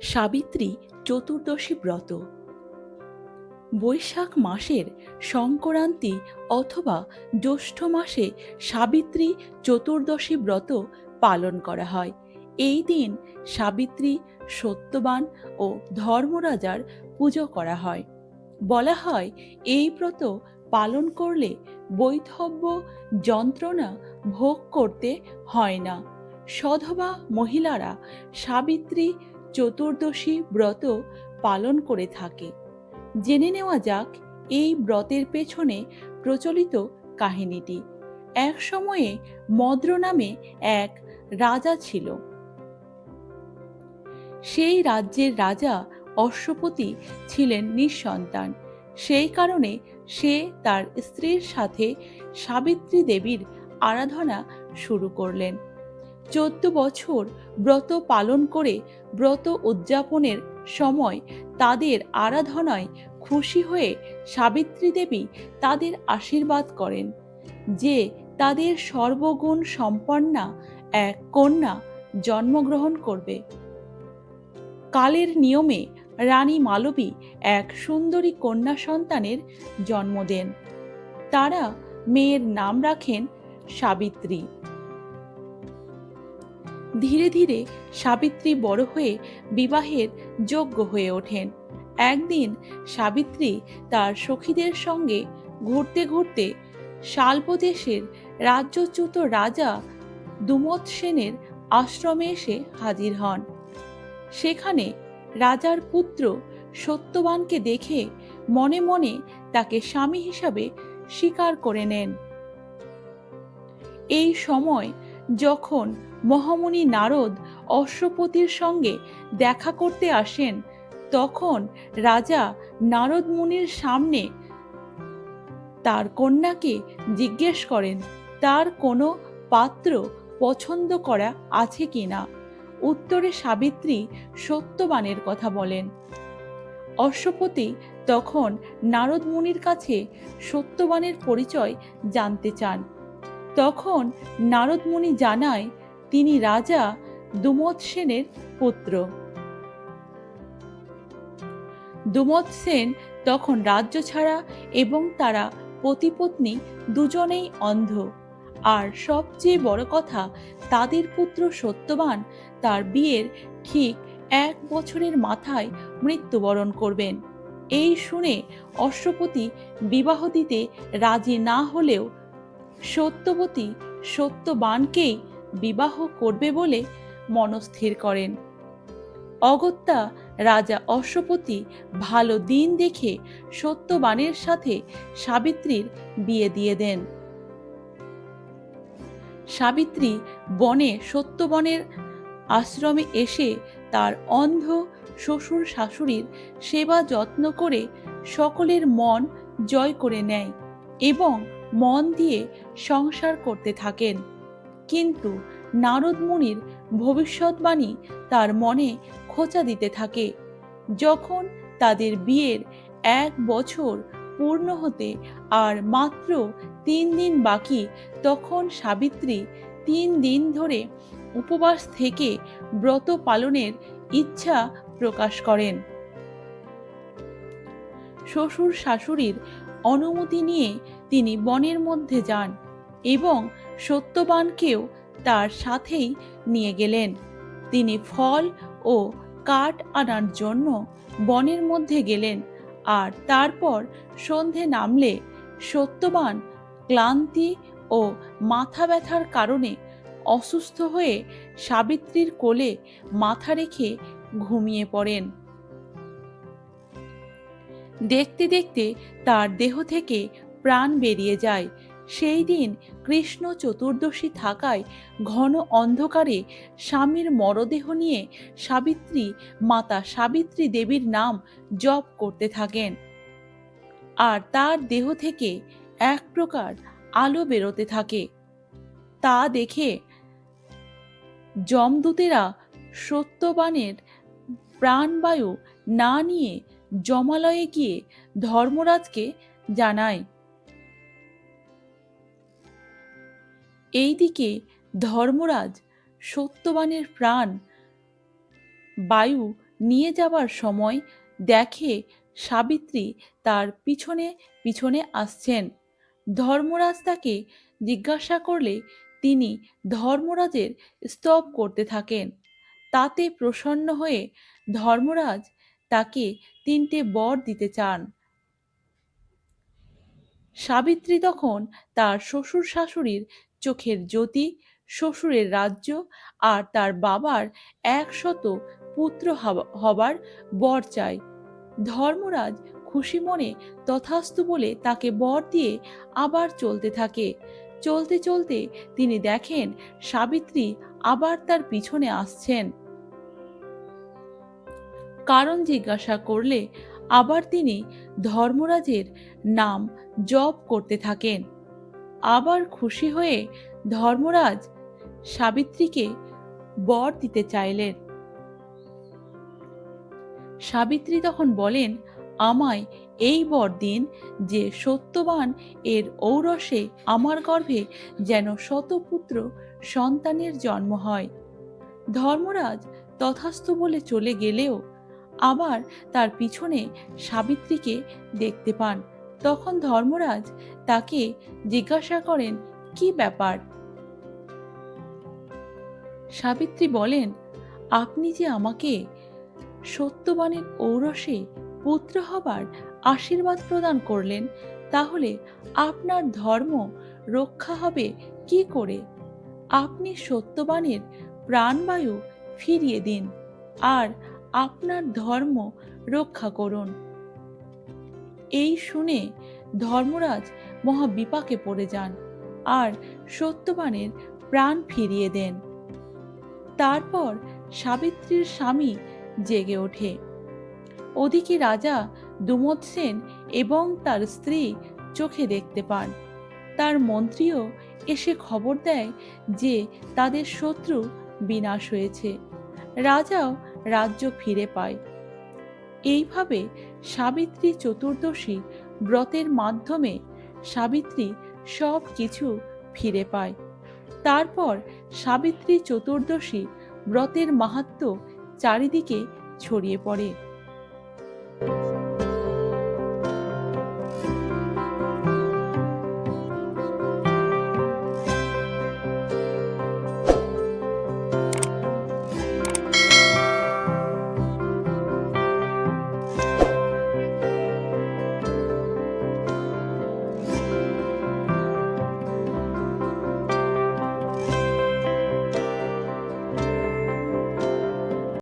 সাবিত্রী চতুর্দশী ব্রত বৈশাখ মাসের সংক্রান্তি অথবা জ্যৈষ্ঠ মাসে সাবিত্রী চতুর্দশী ব্রত পালন করা হয়। এই দিন সাবিত্রী, সত্যবান ও ধর্মরাজার পুজো করা হয়। বলা হয় এই ব্রত পালন করলে বৈধব্য যন্ত্রণা ভোগ করতে হয় না। সধবা মহিলারা সাবিত্রী চতুর্দশী ব্রত পালন করে থাকে। জেনে নেওয়া যাক এই ব্রতের পেছনে প্রচলিত কাহিনীটি। এক সময়ে মদ্র নামে এক রাজা ছিল। সেই রাজ্যের রাজা অশ্বপতি ছিলেন নিঃসন্তান। সেই কারণে সে তার স্ত্রীর সাথে সাবিত্রী দেবীর আরাধনা শুরু করলেন। 14 বছর ব্রত পালন করে ব্রত উদযাপনের সময় তাদের আরাধনায় খুশি হয়ে সাবিত্রী দেবী তাদের আশীর্বাদ করেন যে তাদের সর্বগুণ সম্পন্না এক কন্যা জন্মগ্রহণ করবে। কালের নিয়মে রানী মালবী এক সুন্দরী কন্যা সন্তানের জন্ম দেন। তারা মেয়ের নাম রাখেন সাবিত্রী। ধীরে ধীরে সাবিত্রী বড় হয়ে বিবাহের যোগ্য হয়ে ওঠেন। একদিন সাবিত্রী তার সখীদের সঙ্গে ঘুরতে ঘুরতে শাল্বদেশের রাজ্যচ্যুত রাজা দুমৎসেনের আশ্রমে এসে হাজির হন। সেখানে রাজার পুত্র সত্যবানকে দেখে মনে মনে তাকে স্বামী হিসাবে স্বীকার করে নেন। এই সময় যখন মহামুনি নারদ অশ্বপতির সঙ্গে দেখা করতে আসেন, তখন রাজা নারদ মুনির সামনে তার কন্যাকে জিজ্ঞেস করেন তার কোনো পাত্র পছন্দ করা আছে কিনা। উত্তরে সাবিত্রী সত্যবানের কথা বলেন। অশ্বপতি তখন নারদ মুনির কাছে সত্যবানের পরিচয় জানতে চান। তখন নারদ মুনি জানায় তিনি রাজা দুমৎসেনের পুত্র। দুমৎসেন তখন রাজ্য ছাড়া এবং তারা পতিপত্নী দুজনেই অন্ধ। আর সবচেয়ে বড় কথা, তাদের পুত্র সত্যবান তার বিয়ের ঠিক 1 বছরের মাথায় মৃত্যুবরণ করবেন। এই শুনে অশ্বপতি বিবাহ দিতে রাজি না হলেও সত্যবতী সত্যবানকেই বিবাহ করবে বলে মনস্থির করেন। অগত্যা রাজা অশ্বপতি ভালো দিন দেখে সত্যবানের সাথে সাবিত্রীর বিয়ে দিয়ে দেন। সাবিত্রী বনে সত্যবনের আশ্রমে এসে তার অন্ধ শ্বশুর শাশুড়ির সেবা যত্ন করে সকলের মন জয় করে নেয় এবং মন দিয়ে সংসার করতে থাকেন। কিন্তু নারদ মুনির ভবিষ্যৎবাণী তার মনে খোঁচা দিতে থাকে। যখন তাদের বিয়ের 1 বছর পূর্ণ হতে আর মাত্র 3 দিন বাকি, তখন সাবিত্রী 3 দিন ধরে উপবাস থেকে ব্রত পালনের ইচ্ছা প্রকাশ করেন। শ্বশুর শাশুড়ির অনুমতি নিয়ে তিনি বনের মধ্যে যান এবং সত্যবানকেও তার সাথেই নিয়ে গেলেন। তিনি ফল ও কাঠ আনার জন্য বনের মধ্যে গেলেন। আর তারপর সন্ধে নামলে সত্যবান ক্লান্তি ও মাথা ব্যথার কারণে অসুস্থ হয়ে সাবিত্রীর কোলে মাথা রেখে ঘুমিয়ে পড়েন। দেখতে দেখতে তার দেহ থেকে প্রাণ বেরিয়ে যায়। সেই দিন কৃষ্ণ চতুর্দশী থাকায় ঘন অন্ধকারে স্বামীর মরদেহ নিয়ে সাবিত্রী মাতা সাবিত্রী দেবীর নাম জপ করতে থাকেন। আর তার দেহ থেকে এক প্রকার আলো বেরোতে থাকে। তা দেখে যমদূতেরা সত্যবানের প্রাণবায়ু না নিয়ে যমালয়ে গিয়ে ধর্মরাজকে জানায়। এইদিকে ধর্মরাজ সত্যবানের প্রাণ বায়ু নিয়ে যাবার সময় দেখে সাবিত্রী তার পিছনে পিছনে আসছেন। ধর্মরাজ তাকে জিজ্ঞাসা করলে তিনি ধর্মরাজের স্তব করতে থাকেন। তাতে প্রসন্ন হয়ে ধর্মরাজ তাকে 3টে বর দিতে চান। সাবিত্রী তখন তার শ্বশুর শাশুড়ির চোখের জ্যোতি, শ্বশুরের রাজ্য আর তার বাবার 100 পুত্র হবার বর চায়। ধর্মরাজ খুশি মনে তথাস্তু বলে তাকে বর দিয়ে আবার চলতে থাকে। চলতে চলতে তিনি দেখেন সাবিত্রী আবার তার পিছনে আসছেন। কারণ জিজ্ঞাসা করলে আবার তিনি ধর্মরাজের নাম জপ করতে থাকেন। আবার খুশি হয়ে ধর্মরাজ সাবিত্রীকে বর দিতে চাইলেন। সাবিত্রী তখন বলেন, আমায় এই বর দিন যে সত্যবান এর ঔরসে আমার গর্ভে যেন শতপুত্র সন্তানের জন্ম হয়। ধর্মরাজ তথাস্তু বলে চলে গেলেও আবার তার পিছনে সাবিত্রীকে দেখতে পান। তখন ধর্মরাজ তাকে জিজ্ঞাসা করেন, কি ব্যাপার? সাবিত্রী বলেন, আপনি যে আমাকে সত্যবানের ঔরসে পুত্র হবার আশীর্বাদ প্রদান করলেন, তাহলে আপনার ধর্ম রক্ষা হবে কি করে? আপনি সত্যবানের প্রাণবায়ু ফিরিয়ে দিন আর আপনার ধর্ম রক্ষা করুন। এই শুনে ধর্মরাজ মহা বিপাকে পড়ে যান আর সত্যবানের প্রাণ ফিরিয়ে দেন। তারপর সাবিত্রীর স্বামী জেগে ওঠে। ওদিকে রাজা দুমদ সেন এবং তার স্ত্রী চোখে দেখতে পান। তার মন্ত্রীও এসে খবর দেয় যে তাদের শত্রু বিনাশ হয়েছে। রাজাও রাজ্য ফিরে পায়। এইভাবে সাবিত্রী চতুর্দশী ব্রতের মাধ্যমে সাবিত্রী সব কিছু ফিরে পায়। তারপর সাবিত্রী চতুর্দশী ব্রতের মাহাত্ম্য চারিদিকে ছড়িয়ে পড়ে।